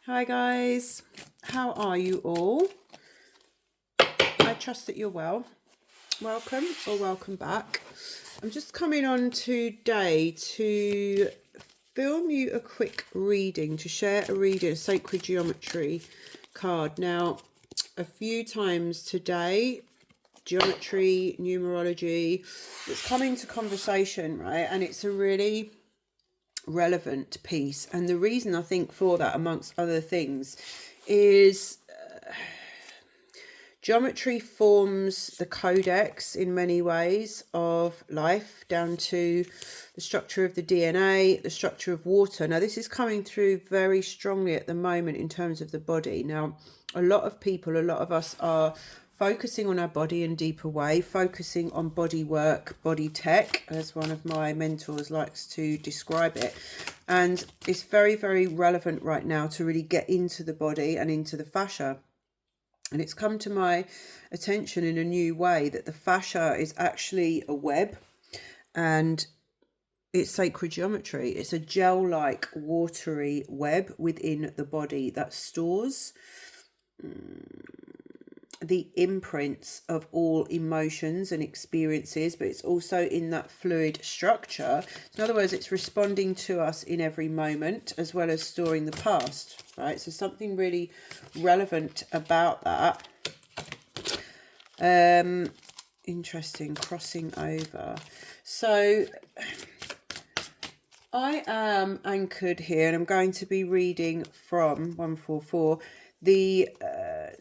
Hi guys, how are you all? I trust that you're well. Welcome or welcome back. I'm just coming on today to film you a quick reading, to share a reading, a sacred geometry card. Now, a few times today, geometry, numerology, it's coming to conversation, right? And it's a really relevant piece. And the reason I think for that, amongst other things, is geometry forms the codex in many ways of life, down to the structure of the DNA, the structure of water. Now, this is coming through very strongly at the moment in terms of the body. Now, a lot of people, a lot of us are focusing on our body in a deeper way, focusing on body work, body tech, as one of my mentors likes to describe it. And it's very, very relevant right now to really get into the body and into the fascia. And it's come to my attention in a new way that the fascia is actually a web, and it's sacred geometry. It's a gel-like watery web within the body that stores the imprints of all emotions and experiences, but it's also in that fluid structure. So in other words, it's responding to us in every moment, as well as storing the past, right? So something really relevant about that. Interesting, crossing over. So I am anchored here, and I'm going to be reading from 144,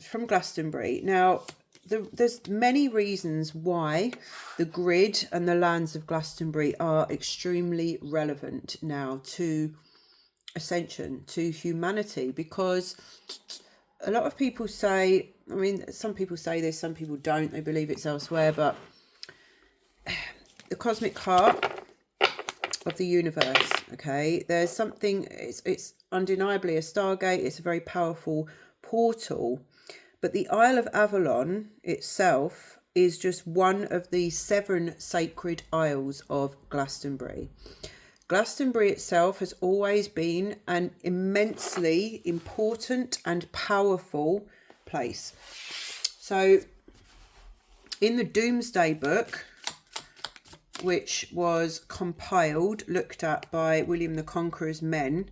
from Glastonbury. Now, there's many reasons why the grid and the lands of Glastonbury are extremely relevant now to ascension, to humanity, because a lot of people say, I mean, some people say this, some people don't, they believe it's elsewhere, but the cosmic heart of the universe, okay, there's something, it's undeniably a stargate, it's a very powerful portal, but the Isle of Avalon itself is just one of the 7 sacred isles of Glastonbury. Glastonbury itself has always been an immensely important and powerful place. So in the Doomsday Book, which was compiled, looked at by William the Conqueror's men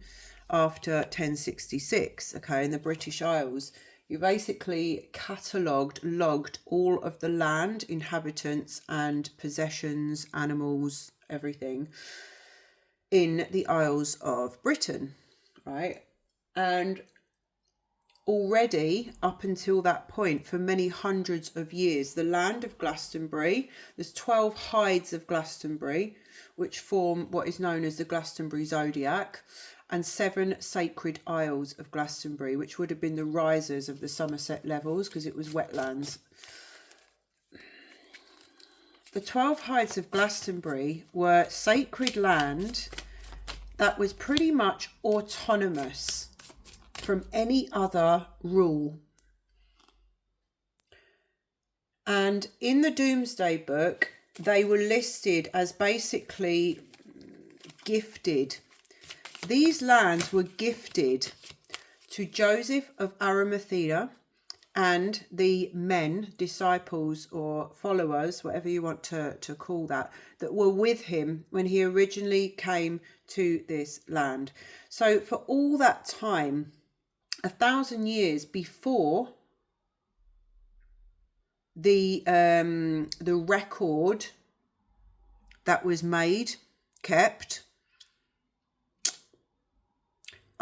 after 1066, okay, in the British Isles, you basically catalogued, logged all of the land, inhabitants and possessions, animals, everything in the Isles of Britain, right? And already up until that point, for many hundreds of years, the land of Glastonbury, there's 12 hides of Glastonbury, which form what is known as the Glastonbury Zodiac, and 7 sacred isles of Glastonbury, which would have been the risers of the Somerset levels, because it was wetlands. The 12 hides of Glastonbury were sacred land that was pretty much autonomous from any other rule. And in the Doomsday Book, they were listed as basically gifted. These lands were gifted to Joseph of Arimathea and the men, disciples or followers, whatever you want to call that were with him when he originally came to this land. So for all that time, 1,000 years before the record that was made, kept,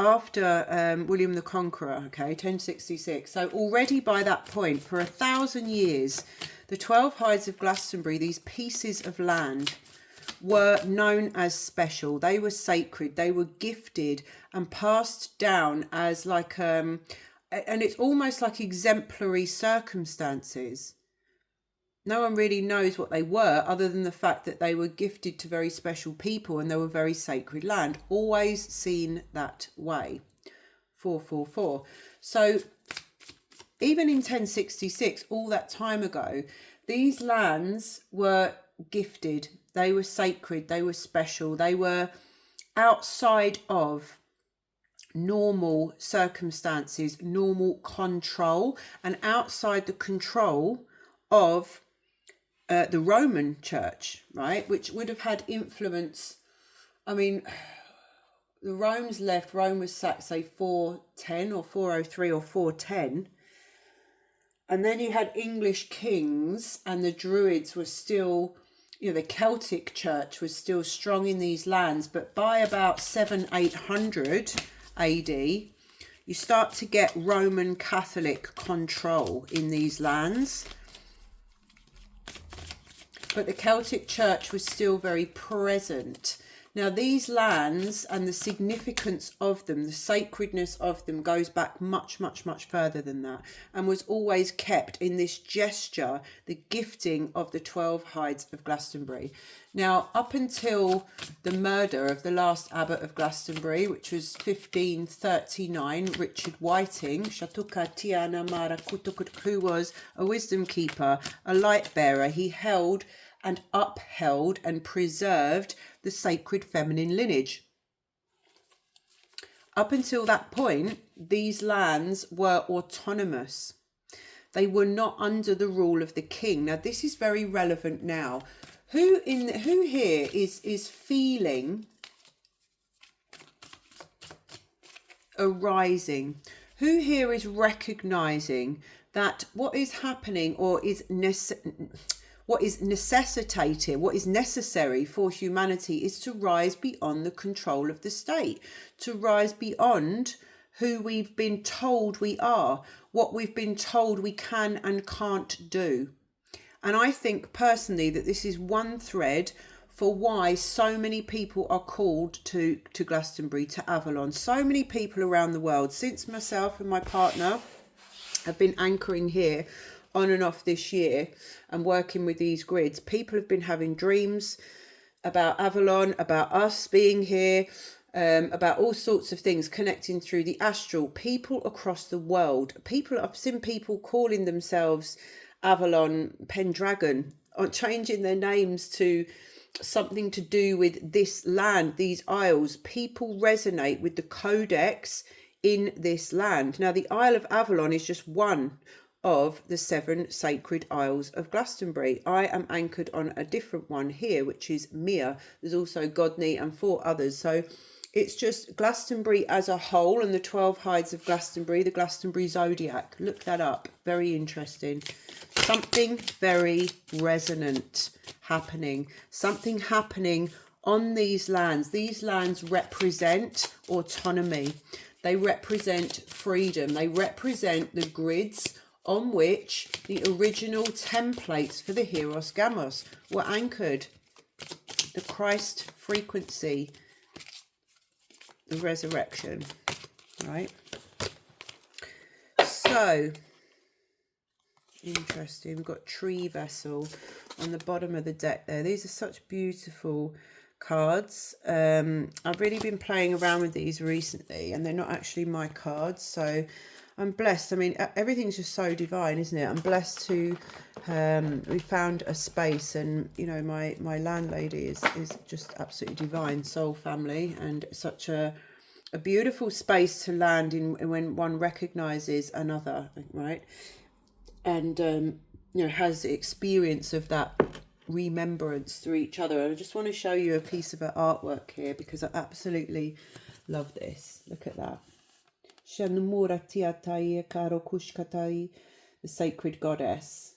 after William the Conqueror, okay, 1066. So already by that point, for 1,000 years, the 12 hides of Glastonbury, these pieces of land, were known as special. They were sacred. They were gifted and passed down as like, and it's almost like exemplary circumstances. No one really knows what they were, other than the fact that they were gifted to very special people and they were very sacred land, always seen that way. 444. So even in 1066, all that time ago, these lands were gifted. They were sacred. They were special. They were outside of normal circumstances, normal control, and outside the control of the Roman Church, right, which would have had influence. I mean, the Romans left, Rome was sacked, say, 410 or 403 or 410. And then you had English kings, and the Druids were still, the Celtic church was still strong in these lands. But by about 800 AD, you start to get Roman Catholic control in these lands. But the Celtic church was still very present. Now, these lands and the significance of them, the sacredness of them, goes back much, much, much further than that, and was always kept in this gesture, the gifting of the 12 hides of Glastonbury. Now, up until the murder of the last abbot of Glastonbury, which was 1539, Richard Whiting, who was a wisdom keeper, a light bearer, he held and upheld and preserved the sacred feminine lineage. Up until that point, these lands were autonomous. They were not under the rule of the king. Now, this is very relevant now. Who here is feeling a rising? Who here is recognizing that what is happening, or what is necessary for humanity, is to rise beyond the control of the state, to rise beyond who we've been told we are, what we've been told we can and can't do. And I think personally that this is one thread for why so many people are called to Glastonbury, to Avalon. So many people around the world, since myself and my partner have been anchoring here on and off this year and working with these grids, people have been having dreams about Avalon, about us being here, about all sorts of things connecting through the astral. People across the world, I've seen people calling themselves Avalon Pendragon, or changing their names to something to do with this land, these isles. People resonate with the codex in this land. Now, the Isle of Avalon is just one of the 7 sacred isles of Glastonbury. I am anchored on a different one here, which is Mere. There's also Godney and 4 others. So it's just Glastonbury as a whole, and the 12 hides of Glastonbury, the Glastonbury Zodiac. Look that up. Very interesting. Something very resonant happening. Something happening on these lands. These lands represent autonomy. They represent freedom. They represent the grids on which the original templates for the Hieros Gamos were anchored. The Christ frequency, the resurrection, right? So, interesting. We've got tree vessel on the bottom of the deck there. These are such beautiful cards. I've really been playing around with these recently, and they're not actually my cards, so I'm blessed. I mean, everything's just so divine, isn't it? I'm blessed to we found a space, and my landlady is just absolutely divine, soul family, and such a beautiful space to land in when one recognizes another, right? And has the experience of that remembrance through each other. And I just want to show you a piece of her artwork here, because I absolutely love this. Look at that. The sacred goddess.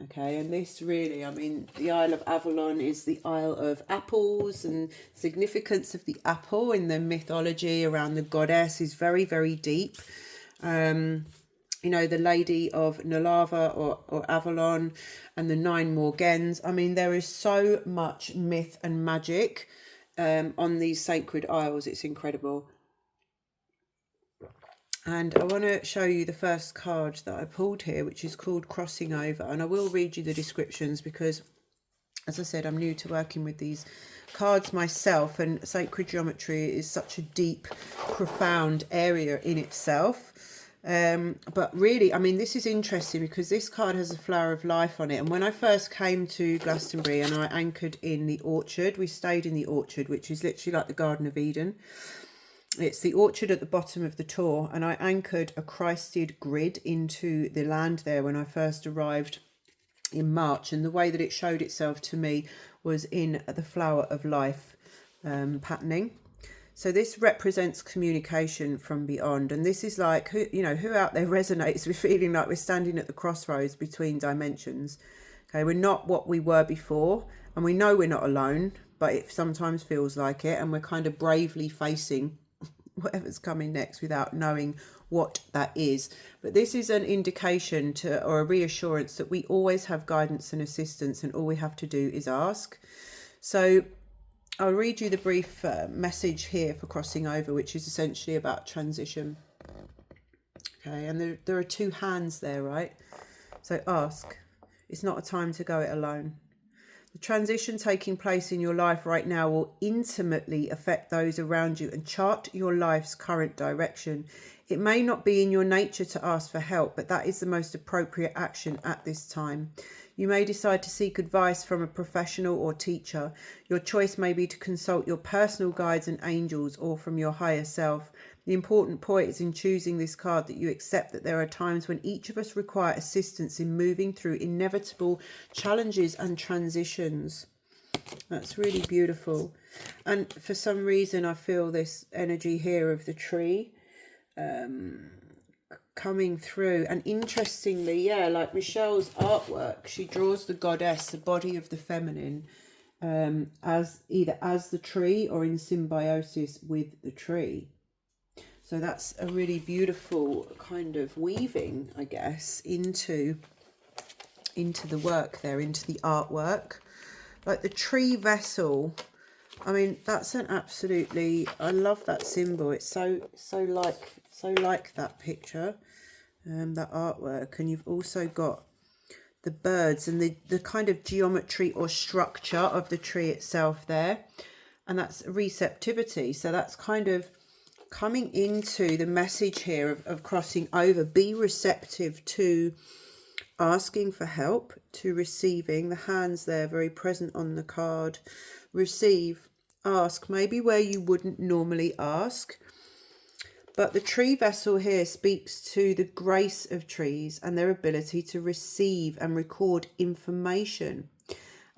Okay, and this really, I mean, the Isle of Avalon is the Isle of Apples, and significance of the apple in the mythology around the goddess is very, very deep. The Lady of Nalava or Avalon, and the 9 Morgens. I mean, there is so much myth and magic on these sacred isles. It's incredible. And I want to show you the first card that I pulled here, which is called Crossing Over. And I will read you the descriptions because, as I said, I'm new to working with these cards myself, and sacred geometry is such a deep, profound area in itself. But really, I mean, this is interesting because this card has a flower of life on it. And when I first came to Glastonbury and I anchored in the orchard, we stayed in the orchard, which is literally like the Garden of Eden. It's the orchard at the bottom of the tour, and I anchored a Christed grid into the land there when I first arrived in March, and the way that it showed itself to me was in the flower of life patterning. So this represents communication from beyond, and this is like, who out there resonates with feeling like we're standing at the crossroads between dimensions. Okay, we're not what we were before, and we know we're not alone, but it sometimes feels like it, and we're kind of bravely facing whatever's coming next without knowing what that is. But this is an indication to, or a reassurance, that we always have guidance and assistance, and all we have to do is ask. So I'll read you the brief message here for crossing over, which is essentially about transition. Okay, and there are two hands there, right? So ask. It's not a time to go it alone. The transition taking place in your life right now will intimately affect those around you and chart your life's current direction. It may not be in your nature to ask for help, but that is the most appropriate action at this time. You may decide to seek advice from a professional or teacher. Your choice may be to consult your personal guides and angels, or from your higher self. The important point is in choosing this card that you accept that there are times when each of us require assistance in moving through inevitable challenges and transitions. That's really beautiful. And for some reason, I feel this energy here of the tree coming through. And interestingly, yeah, like Michelle's artwork, she draws the goddess, the body of the feminine, as either as the tree or in symbiosis with the tree. So that's a really beautiful kind of weaving, I guess, into the work there, into the artwork. Like the tree vessel, I mean, that's an absolutely, I love that symbol. It's so like that picture, that artwork. And you've also got the birds and the kind of geometry or structure of the tree itself there. And that's receptivity. So that's kind of coming into the message here of crossing over. Be receptive to asking for help, to receiving. The hands there very present on the card. Receive, ask, maybe where you wouldn't normally ask. But the tree vessel here speaks to the grace of trees and their ability to receive and record information.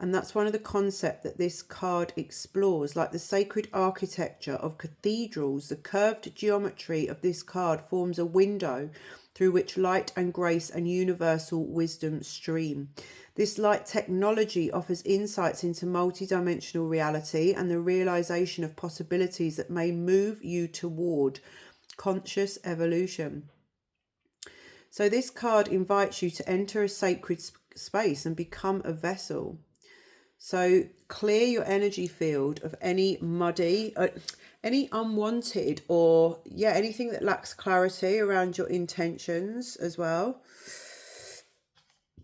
And that's one of the concepts that this card explores. Like the sacred architecture of cathedrals, the curved geometry of this card forms a window through which light and grace and universal wisdom stream. This light technology offers insights into multidimensional reality and the realization of possibilities that may move you toward conscious evolution. So this card invites you to enter a sacred space and become a vessel. So clear your energy field of any muddy, any unwanted, or anything that lacks clarity around your intentions as well.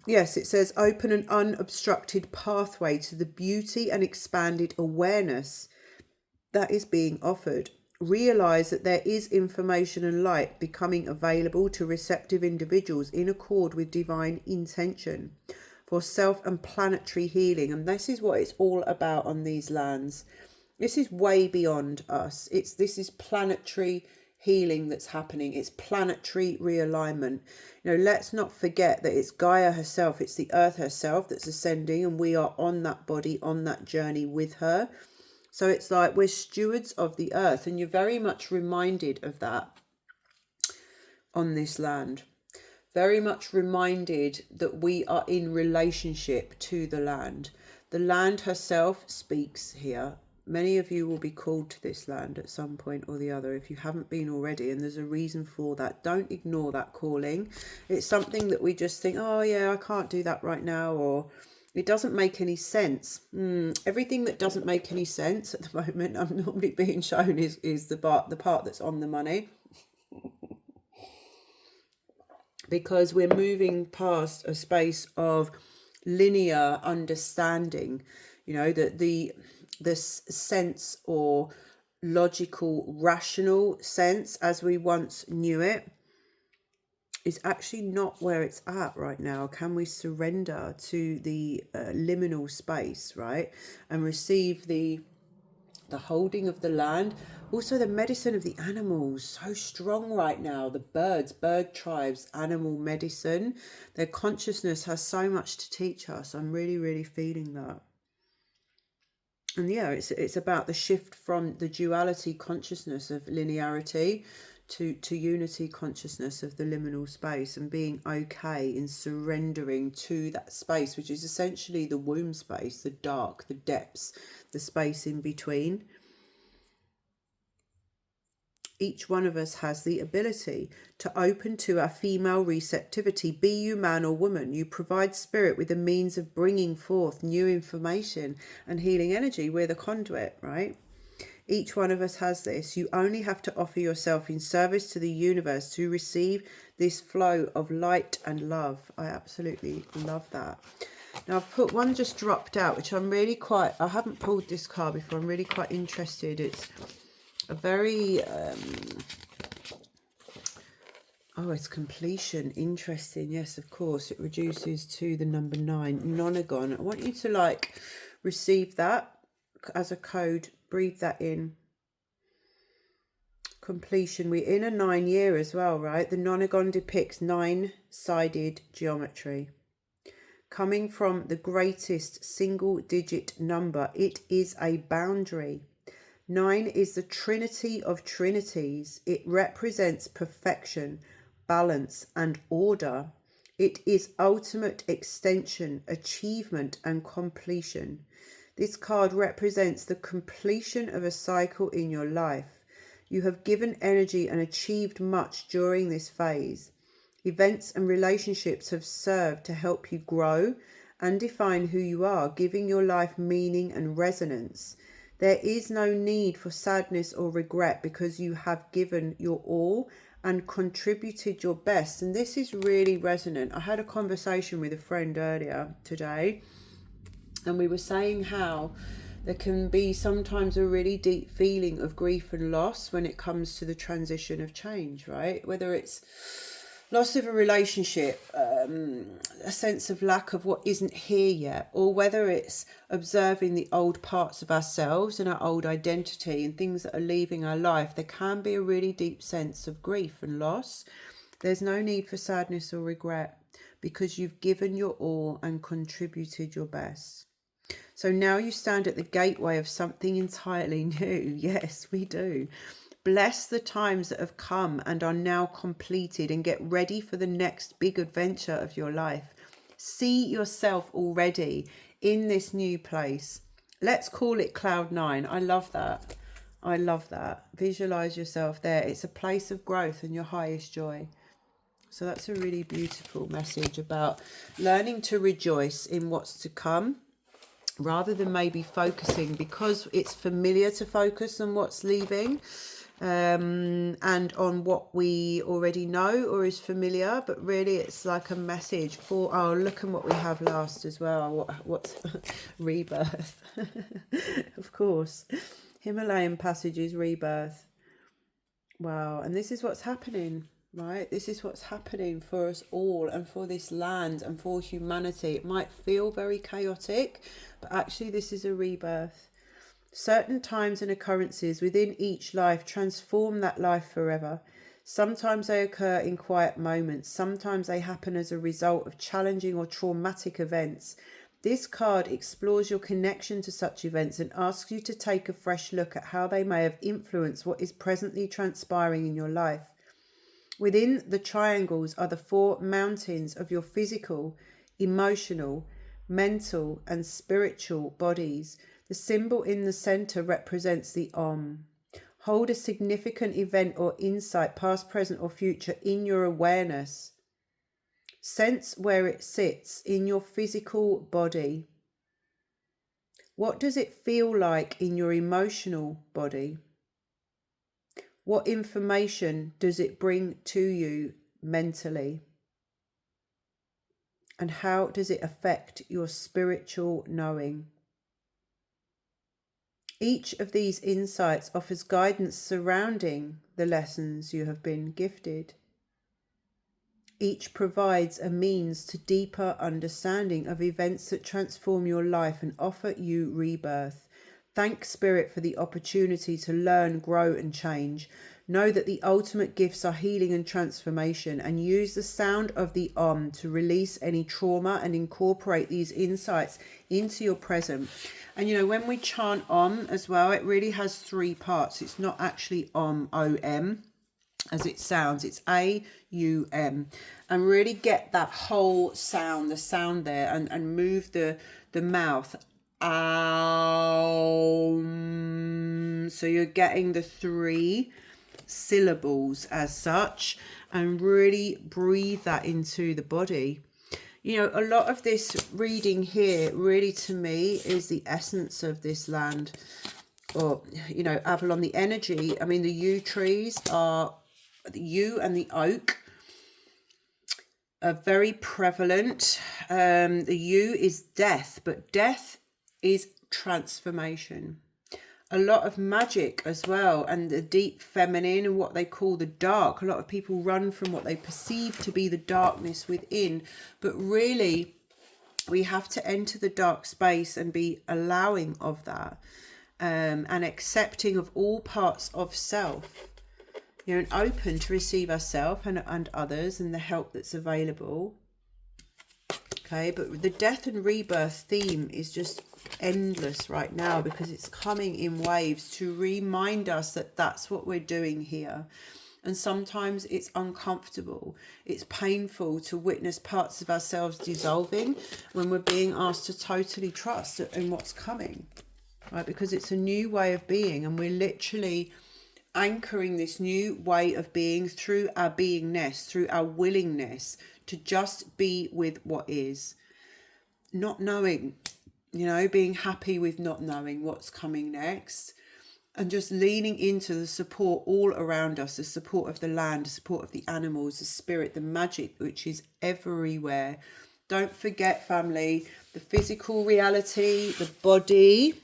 Yes, it says open an unobstructed pathway to the beauty and expanded awareness that is being offered. Realize that there is information and light becoming available to receptive individuals in accord with divine intention for self and planetary healing. And this is what it's all about on these lands. This is way beyond us. This is planetary healing that's happening. It's planetary realignment. Let's not forget that it's Gaia herself, it's the earth herself that's ascending, and we are on that body, on that journey with her. So it's like we're stewards of the earth, and you're very much reminded of that on this land. Very much reminded that we are in relationship to the land. The land herself speaks here. Many of you will be called to this land at some point or the other if you haven't been already, and there's a reason for that. Don't ignore that calling. It's something that we just think, oh yeah, I can't do that right now, or it doesn't make any sense. Everything that doesn't make any sense at the moment, I'm normally being shown is the part that's on the money. Because we're moving past a space of linear understanding, that the sense or logical, rational sense as we once knew it is actually not where it's at right now. Can we surrender to the liminal space, right, and receive the the holding of the land, also the medicine of the animals, so strong right now. The birds, bird tribes, animal medicine, their consciousness has so much to teach us. I'm really, really feeling that. And yeah, it's about the shift from the duality consciousness of linearity to unity consciousness of the liminal space, and being okay in surrendering to that space, which is essentially the womb space, the dark, the depths, the space in between. Each one of us has the ability to open to our female receptivity. Be you man or woman, you provide spirit with the means of bringing forth new information and healing energy. We're the conduit, right? Each one of us has this. You only have to offer yourself in service to the universe to receive this flow of light and love. I absolutely love that. Now I've put one just dropped out, which I'm really I haven't pulled this card before. I'm really quite interested. It's a very, it's completion. Interesting. Yes, of course. It reduces to the number 9, nonagon. I want you to receive that as a code. Breathe that in. Completion. We're in a 9 year as well, right? The nonagon depicts 9-sided geometry. Coming from the greatest single digit number, it is a boundary. 9 is the trinity of trinities. It represents perfection, balance, and order. It is ultimate extension, achievement, and completion. This card represents the completion of a cycle in your life. You have given energy and achieved much during this phase. Events and relationships have served to help you grow and define who you are, giving your life meaning and resonance. There is no need for sadness or regret because you have given your all and contributed your best. And this is really resonant. I had a conversation with a friend earlier today, and we were saying how there can be sometimes a really deep feeling of grief and loss when it comes to the transition of change, right? Whether it's loss of a relationship, a sense of lack of what isn't here yet, or whether it's observing the old parts of ourselves and our old identity and things that are leaving our life, there can be a really deep sense of grief and loss. There's no need for sadness or regret because you've given your all and contributed your best. So now you stand at the gateway of something entirely new. Yes, we do. Bless the times that have come and are now completed, and get ready for the next big adventure of your life. See yourself already in this new place. Let's call it Cloud 9. I love that. I love that. Visualize yourself there. It's a place of growth and your highest joy. So that's a really beautiful message about learning to rejoice in what's to come, rather than maybe focusing, because it's familiar to focus on what's leaving, and on what we already know or is familiar. But really it's like a message for, oh, look at what we have last as well. What's rebirth. Of course, Himalayan passages, rebirth. Wow. And this is what's happening, right? This is what's happening for us all and for this land and for humanity. It might feel very chaotic, but actually this is a rebirth. Certain times and occurrences within each life transform that life forever. Sometimes they occur in quiet moments. Sometimes they happen as a result of challenging or traumatic events. This card explores your connection to such events and asks you to take a fresh look at how they may have influenced what is presently transpiring in your life. Within the triangles are the 4 mountains of your physical, emotional, mental, and spiritual bodies. The symbol in the center represents the Om. Hold a significant event or insight, past, present, or future, in your awareness. Sense where it sits in your physical body. What does it feel like in your emotional body? What information does it bring to you mentally? And how does it affect your spiritual knowing? Each of these insights offers guidance surrounding the lessons you have been gifted. Each provides a means to deeper understanding of events that transform your life and offer you rebirth. Thank Spirit for the opportunity to learn, grow and change. Know that the ultimate gifts are healing and transformation, and use the sound of the Om to release any trauma and incorporate these insights into your present. And you know, when we chant Om as well, it really has 3 parts. It's not actually Om, O-M, as it sounds. It's A-U-M. And really get that whole sound, the sound there, and move the mouth. So you're getting the 3 syllables as such, and really breathe that into the body. You know, a lot of this reading here really to me is the essence of this land, or you know, Avalon, the energy. I mean, the yew trees are, the yew and the oak are very prevalent. The yew is death, but death is transformation. A lot of magic as well, and the deep feminine and what they call the dark. A lot of people run from what they perceive to be the darkness within, but really we have to enter the dark space and be allowing of that, and accepting of all parts of self, you know, and open to receive ourselves and others and the help that's available. Okay, but the death and rebirth theme is just endless right now, because it's coming in waves to remind us that that's what we're doing here. And sometimes it's uncomfortable, it's painful to witness parts of ourselves dissolving when we're being asked to totally trust in what's coming, right? Because it's a new way of being, and we're literally anchoring this new way of being through our beingness, through our willingness to just be with what is, not knowing, you know, being happy with not knowing what's coming next, and just leaning into the support all around us, the support of the land, the support of the animals, the spirit, the magic which is everywhere. Don't forget, family, the physical reality, the body,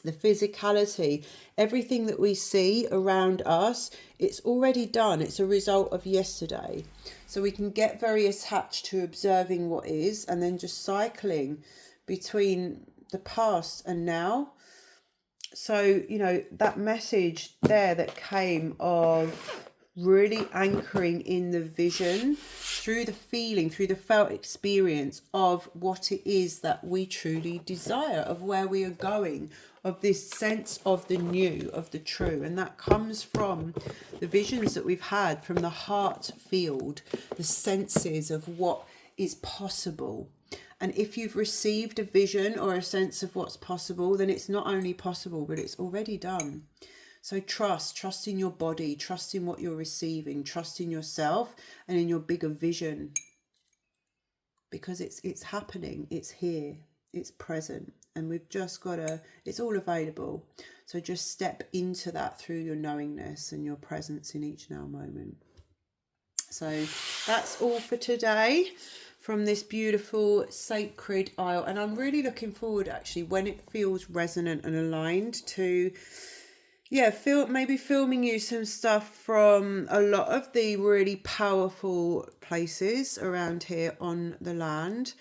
the physicality, everything that we see around us, it's already done. It's a result of yesterday. So we can get very attached to observing what is, and then just cycling between the past and now. So, you know, that message there that came of really anchoring in the vision, through the feeling, through the felt experience of what it is that we truly desire, of where we are going, of this sense of the new, of the true. And that comes from the visions that we've had from the heart field, the senses of what is possible. And if you've received a vision or a sense of what's possible, then it's not only possible, but it's already done. So trust in your body, trust in what you're receiving, trust in yourself and in your bigger vision. Because it's happening, it's here, it's present, and we've just got to, it's all available. So just step into that through your knowingness and your presence in each now moment. So that's all for today from this beautiful sacred isle. And I'm really looking forward, actually, when it feels resonant and aligned, to maybe filming you some stuff from a lot of the really powerful places around here on the land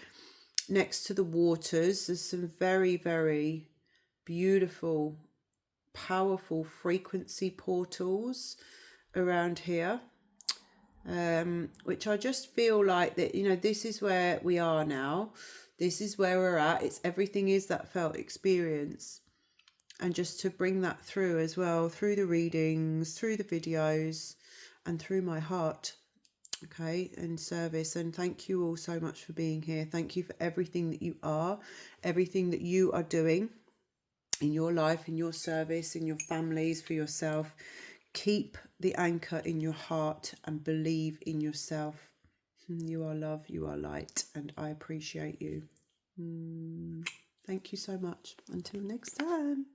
next to the waters. There's some very, very beautiful, powerful frequency portals around here, which I just feel like that, you know, this is where we are now. This is where we're at. It's everything is that felt experience. And just to bring that through as well, through the readings, through the videos, and through my heart, okay, and service. And thank you all so much for being here. Thank you for everything that you are, everything that you are doing in your life, in your service, in your families, for yourself. Keep the anchor in your heart and believe in yourself. You are love, you are light, and I appreciate you. Thank you so much. Until next time.